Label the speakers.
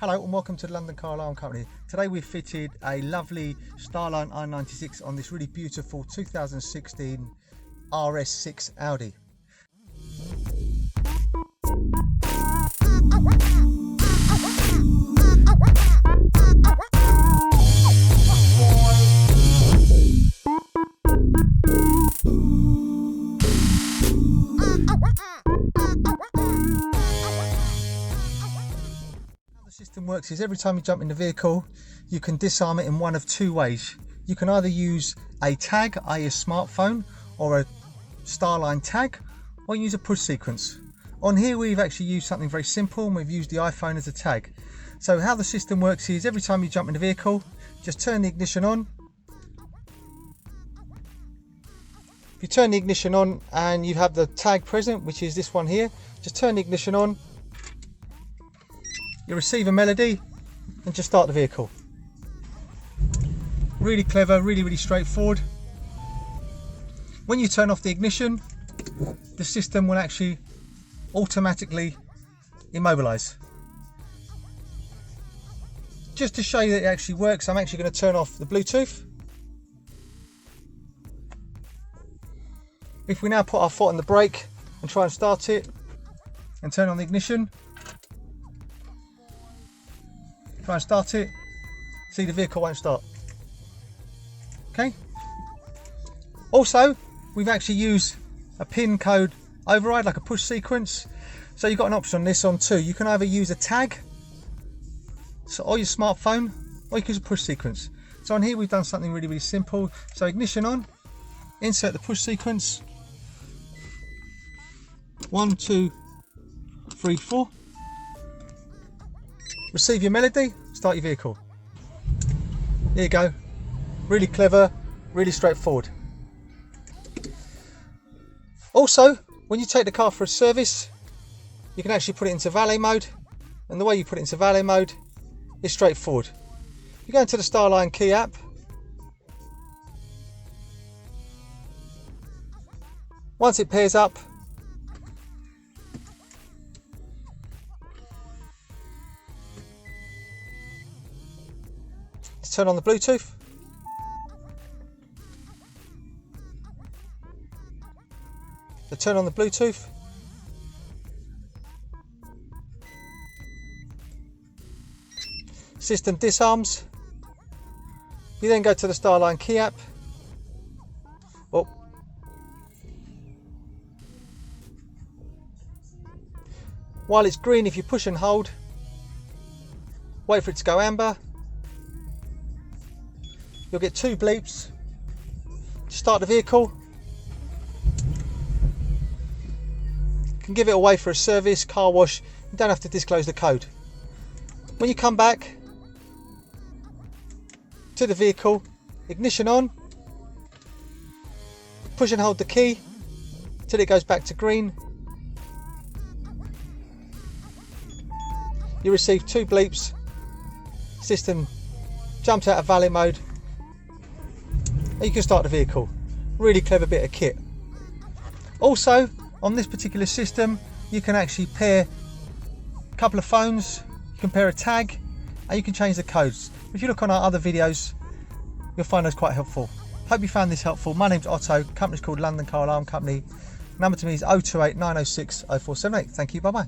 Speaker 1: Hello and welcome to the London Car Alarm Company. Today we've fitted a lovely StarLine i96 on this really beautiful 2016 RS6 Audi. The system works is every time you jump in the vehicle you can disarm it in one of two ways. You can either use a tag, i.e. a smartphone, or a StarLine tag, or use a push sequence. On here we've actually used something very simple and we've used the iPhone as a tag. So how the system works is every time you jump in the vehicle, just turn the ignition on. If you turn the ignition on and you have the tag present, which is this one here, just turn the ignition on. You receive a melody and just start the vehicle. Really clever, really straightforward. When you turn off the ignition, the system will actually automatically immobilize. Just to show you that it actually works, I'm actually going to turn off the Bluetooth. If we now put our foot on the brake and try and start it and turn on the ignition, try and start it, see the vehicle won't start. Okay. Also, we've actually used a pin code override, like a push sequence. So you've got an option on this on too. You can either use a tag, or your smartphone, or you can use a push sequence. So on here we've done something really simple. So ignition on, insert the push sequence. 1, 2, 3, 4. Receive your melody, start your vehicle. There you go. Really clever, really straightforward. Also, when you take the car for a service, you can actually put it into valet mode, and the way you put it into valet mode is straightforward. You go into the StarLine key app, once it pairs up, turn on the Bluetooth. So turn on the Bluetooth. System disarms. You then go to the StarLine key app. Oh. While it's green, if you push and hold, wait for it to go amber. You'll get 2 bleeps. Start the vehicle. You can give it away for a service, car wash. You don't have to disclose the code. When you come back to the vehicle, ignition on. Push and hold the key till it goes back to green. You receive 2 bleeps. System jumps out of valet mode. You can start the vehicle. Really clever bit of kit. Also, on this particular system, you can actually pair a couple of phones, you can pair a tag, and you can change the codes. If you look on our other videos, you'll find those quite helpful. Hope you found this helpful. My name's Otto, company's called London Car Alarm Company. Number to me is 028 906 0478. Thank you, bye bye.